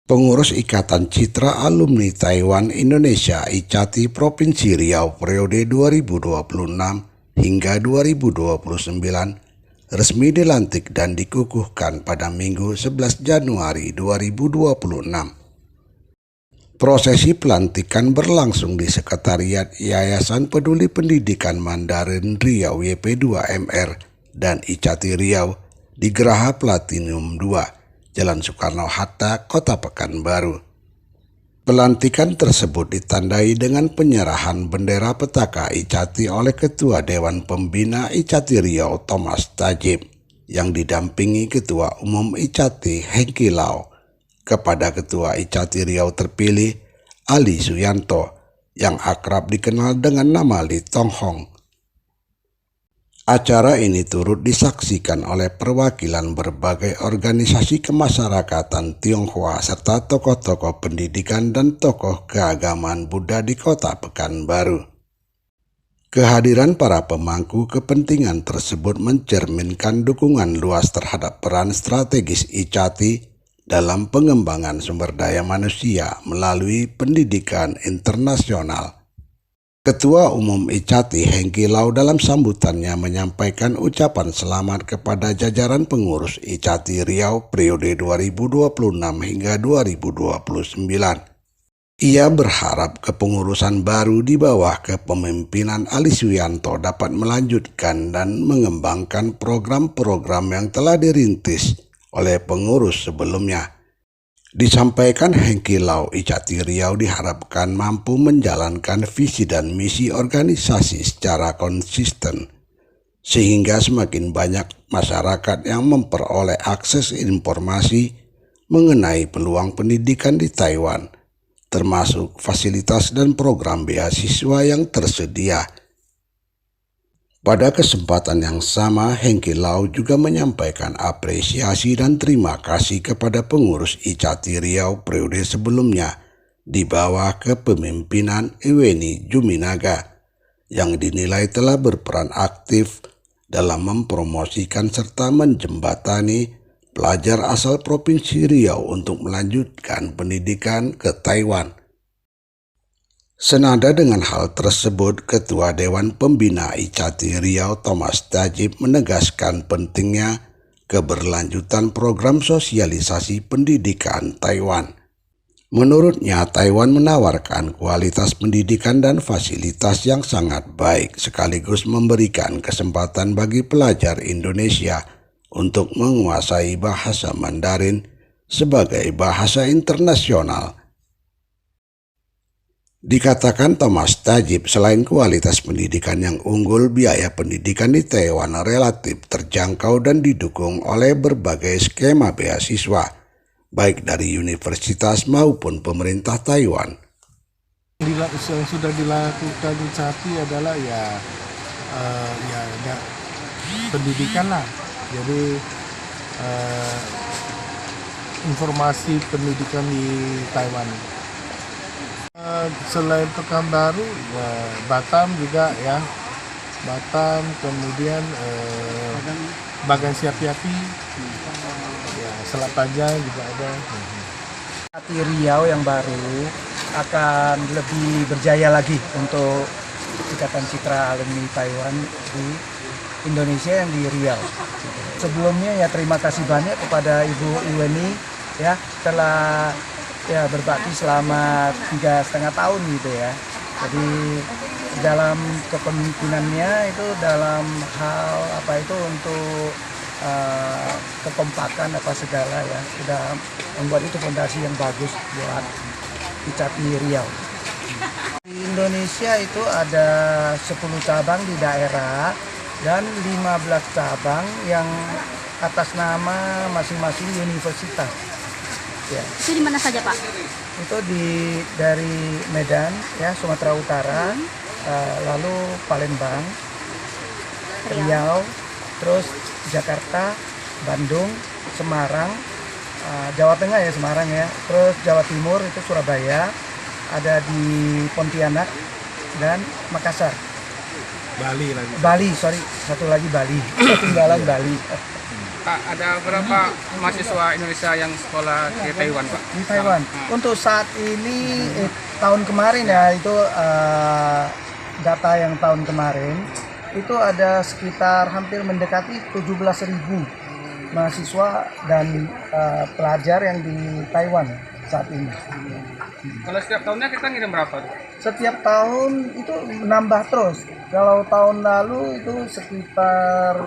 Pengurus Ikatan Citra Alumni Taiwan Indonesia ICATI Provinsi Riau periode 2026 hingga 2029 resmi dilantik dan dikukuhkan pada Minggu 11 Januari 2026. Prosesi pelantikan berlangsung di Sekretariat Yayasan Peduli Pendidikan Mandarin Riau YP2MR dan ICATI Riau di Geraha Platinum 2, Jalan Soekarno-Hatta, Kota Pekanbaru. Pelantikan tersebut ditandai dengan penyerahan bendera petaka ICATI oleh Ketua Dewan Pembina ICATI Riau Thomas Tajib yang didampingi Ketua Umum ICATI Hengki Lau kepada Ketua ICATI Riau terpilih Ali Suyanto yang akrab dikenal dengan nama Li Tonghong. Acara ini turut disaksikan oleh perwakilan berbagai organisasi kemasyarakatan Tionghoa serta tokoh-tokoh pendidikan dan tokoh keagamaan Buddha di Kota Pekanbaru. Kehadiran para pemangku kepentingan tersebut mencerminkan dukungan luas terhadap peran strategis ICATI dalam pengembangan sumber daya manusia melalui pendidikan internasional. Ketua Umum ICATI Hengki Lau dalam sambutannya menyampaikan ucapan selamat kepada jajaran pengurus ICATI Riau periode 2026 hingga 2029. Ia berharap kepengurusan baru di bawah kepemimpinan Ali Suyanto dapat melanjutkan dan mengembangkan program-program yang telah dirintis oleh pengurus sebelumnya. Disampaikan Hengki Lau, ICATI Riau diharapkan mampu menjalankan visi dan misi organisasi secara konsisten, sehingga semakin banyak masyarakat yang memperoleh akses informasi mengenai peluang pendidikan di Taiwan, termasuk fasilitas dan program beasiswa yang tersedia. Pada kesempatan yang sama, Hengki Lau juga menyampaikan apresiasi dan terima kasih kepada pengurus ICATI Riau periode sebelumnya di bawah kepemimpinan Iweni Juminaga yang dinilai telah berperan aktif dalam mempromosikan serta menjembatani pelajar asal Provinsi Riau untuk melanjutkan pendidikan ke Taiwan. Senada dengan hal tersebut, Ketua Dewan Pembina ICATI Riau Thomas Tajib menegaskan pentingnya keberlanjutan program sosialisasi pendidikan Taiwan. Menurutnya, Taiwan menawarkan kualitas pendidikan dan fasilitas yang sangat baik sekaligus memberikan kesempatan bagi pelajar Indonesia untuk menguasai bahasa Mandarin sebagai bahasa internasional. Dikatakan Thomas Tajib, selain kualitas pendidikan yang unggul, biaya pendidikan di Taiwan relatif terjangkau dan didukung oleh berbagai skema beasiswa, baik dari universitas maupun pemerintah Taiwan. Yang sudah dilakukan ICATI adalah pendidikan lah. Jadi informasi pendidikan di Taiwan. Selain Pekanbaru, Batam juga ya, Batam, kemudian Bagan Siapi-api, ya, Selat Panjang juga ada. ICATI Riau yang baru akan lebih berjaya lagi untuk Ikatan Citra Alumni Taiwan di Indonesia yang di Riau. Sebelumnya ya terima kasih banyak kepada Ibu Iweni ya telah berbakti selama 3,5 tahun gitu ya. Jadi dalam kepemimpinannya itu dalam hal untuk kekompakan segala ya sudah membuat itu fondasi yang bagus buat ICATI Riau. Di Indonesia itu ada 10 cabang di daerah dan 15 cabang yang atas nama masing-masing universitas. Ya. Itu di mana saja, Pak? Itu dari Medan, ya Sumatera Utara, lalu Palembang, Riau, terus Jakarta, Bandung, Semarang, Jawa Tengah ya Semarang ya, terus Jawa Timur itu Surabaya, ada di Pontianak dan Makassar. Bali, satu lagi Bali, ketinggalan Bali. Pak, ada berapa mahasiswa Indonesia yang sekolah di Taiwan, Pak? Di Taiwan. Untuk saat ini tahun kemarin ya itu data yang tahun kemarin itu ada sekitar hampir mendekati 17.000 mahasiswa dan pelajar yang di Taiwan saat ini. Kalau setiap tahunnya kita ngirim berapa tuh? Setiap tahun itu menambah terus. Kalau tahun lalu itu sekitar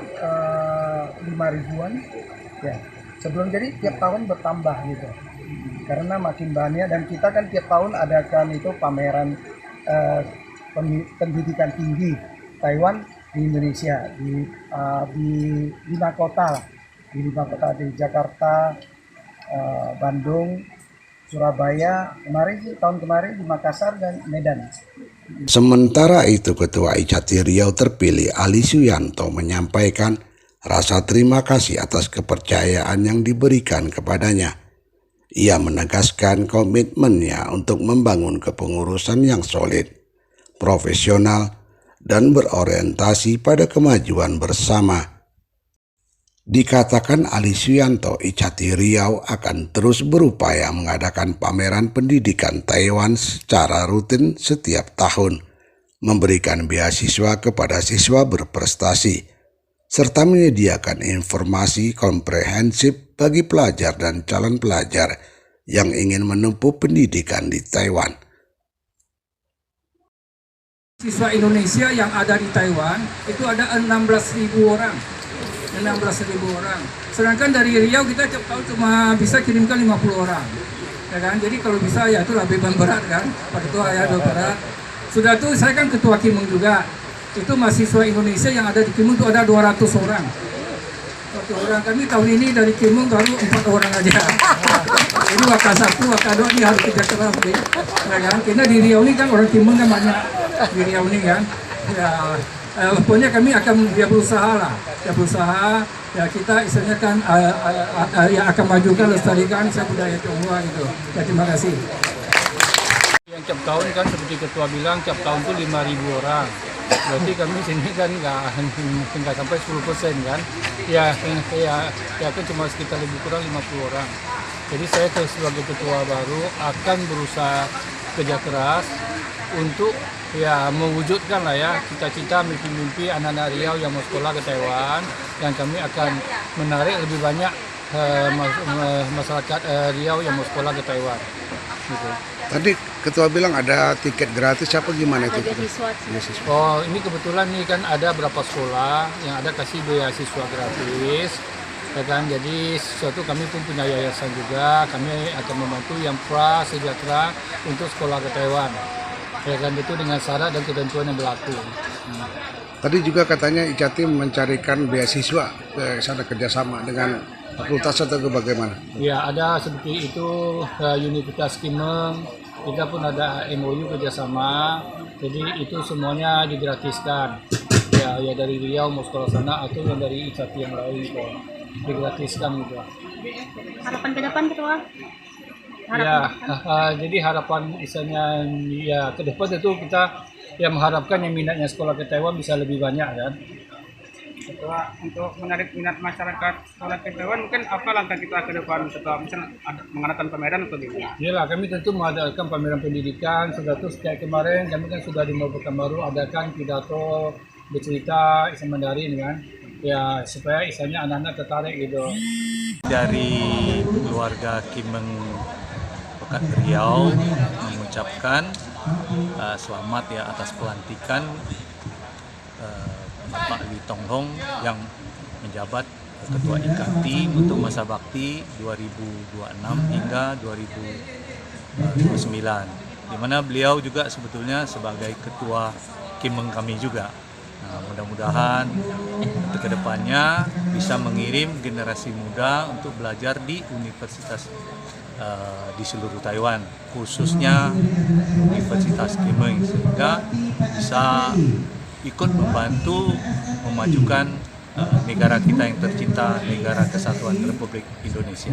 5.000-an. Ya. Sebelum jadi tiap tahun bertambah gitu. Karena makin banyak dan kita kan tiap tahun adakan itu pameran pendidikan tinggi Taiwan di Indonesia di 5 kota lah. Di 5 kota di Jakarta, Bandung, Surabaya, tahun kemarin di Makassar dan Medan. Sementara itu Ketua ICATI Riau terpilih Ali Suyanto menyampaikan rasa terima kasih atas kepercayaan yang diberikan kepadanya. Ia menegaskan komitmennya untuk membangun kepengurusan yang solid, profesional, dan berorientasi pada kemajuan bersama. Dikatakan Ali Suyanto, ICATI Riau akan terus berupaya mengadakan pameran pendidikan Taiwan secara rutin setiap tahun, memberikan beasiswa kepada siswa berprestasi, serta menyediakan informasi komprehensif bagi pelajar dan calon pelajar yang ingin menempuh pendidikan di Taiwan. Siswa Indonesia yang ada di Taiwan itu ada 16.000 orang. 16.000 orang. Sedangkan dari Riau kita tiap tahun cuma bisa kirimkan 50 orang. Ya kan? Jadi kalau bisa ya itu lebih berat kan. Pak Ketua ya berat. Sudah tuh saya kan ketua Kimeng juga. Itu mahasiswa Indonesia yang ada di Kimeng itu ada 200 orang. 200 orang. Kami tahun ini dari Kimeng baru 4 orang aja. Jadi waka 1, waka 2 ini harus kerja keras deh. Ya kan? Karena di Riau ini kan orang Kimeng kan banyak. Di Riau ini kan. Ya, pokoknya kami akan berusaha lah. Ya berusaha. Ya kita istilahnya kan yang akan majukan lestarikan budaya Tionghoa gitu. Ya, terima kasih. Yang tiap tahun kan seperti Ketua bilang tiap tahun tuh 5.000 orang. Berarti kami sini kan nggak sampai 10% kan. Ya kan cuma sekitar lebih kurang 50 orang. Jadi saya sebagai ketua baru akan berusaha kerja keras untuk ya mewujudkan lah ya cita-cita mimpi-mimpi anak-anak Riau yang mau sekolah ke Taiwan, dan kami akan menarik lebih banyak masyarakat Riau yang mau sekolah ke Taiwan. Gitu. Tadi Ketua bilang ada tiket gratis, siapa gimana itu? Beasiswa. Oh, ini kebetulan nih kan ada beberapa sekolah yang ada kasih beasiswa gratis. Ya kan, jadi sesuatu kami pun punya yayasan juga, kami akan membantu yang prasejahtera untuk sekolah ke Taiwan. Ya kan, itu dengan syarat dan ketentuan yang berlaku. Tadi juga katanya ICATI mencarikan beasiswa ke sana kerjasama dengan fakultas atau bagaimana? Ya, ada seperti itu Universitas Kimeng, kita pun ada MOU kerjasama, jadi itu semuanya digratiskan. Ya dari Riau mau sekolah sana atau yang dari ICATI yang lain kok digratiskan gitu. Harapan ke depan, Ketua? Jadi harapan misalnya ya ke depan itu kita ya mengharapkan yang minatnya sekolah ke Taiwan bisa lebih banyak kan. Ketua, untuk menarik minat masyarakat sekolah ke Taiwan, mungkin apa langkah kita ke depan setelah misalnya mengadakan pameran atau gimana? Iyalah, kami tentu mengadakan pameran pendidikan. Sudah tuh sejak kemarin kami kan sudah di Pekanbaru adakan pidato bercerita Islam Mandarin kan. Ya supaya istilahnya anak-anak tertarik gitu. Dari keluarga Kimeng Pekat Riau mengucapkan selamat ya atas pelantikan Pak Lee Tong Hong yang menjabat Ketua ICATI untuk masa bakti 2026 hingga 2029, di mana beliau juga sebetulnya sebagai Ketua Kimeng kami juga. Nah, mudah-mudahan ke depannya bisa mengirim generasi muda untuk belajar di universitas di seluruh Taiwan, khususnya Universitas Kimeng, sehingga bisa ikut membantu memajukan negara kita yang tercinta, negara kesatuan Republik Indonesia.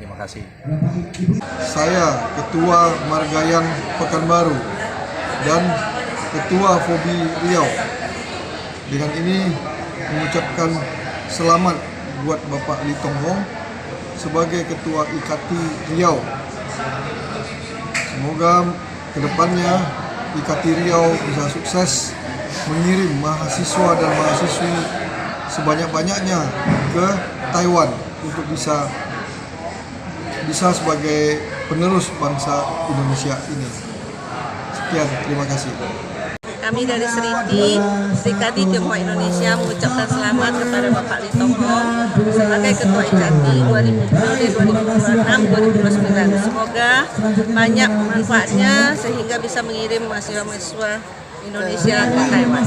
Terima kasih. Saya Ketua Margayang Pekanbaru dan Ketua Fobi Riau dengan ini mengucapkan selamat buat Bapak Lee Tong Hong sebagai Ketua IKATI Riau. Semoga kedepannya IKATI Riau bisa sukses mengirim mahasiswa dan mahasiswi sebanyak-banyaknya ke Taiwan untuk bisa sebagai penerus bangsa Indonesia ini. Sekian, terima kasih. Kami dari Serikati Tionghoa Indonesia mengucapkan selamat kepada Bapak Lee Tong Hong sebagai Ketua IKATI 2026-2029. Semoga banyak manfaatnya sehingga bisa mengirim mahasiswa-mahasiswa Indonesia ke Taiwan.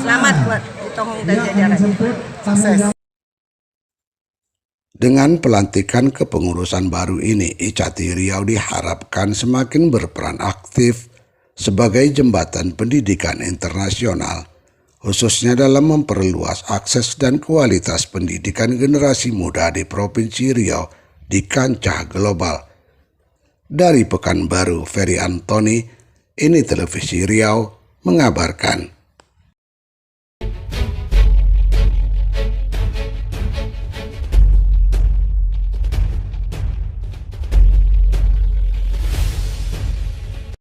Selamat buat Lee Tong Hong dan jajarannya. Sukses. Dengan pelantikan kepengurusan baru ini, IKATI Riau diharapkan semakin berperan aktif sebagai jembatan pendidikan internasional, khususnya dalam memperluas akses dan kualitas pendidikan generasi muda di Provinsi Riau di kancah global. Dari Pekanbaru, Ferry Antoni, ini Televisi Riau mengabarkan.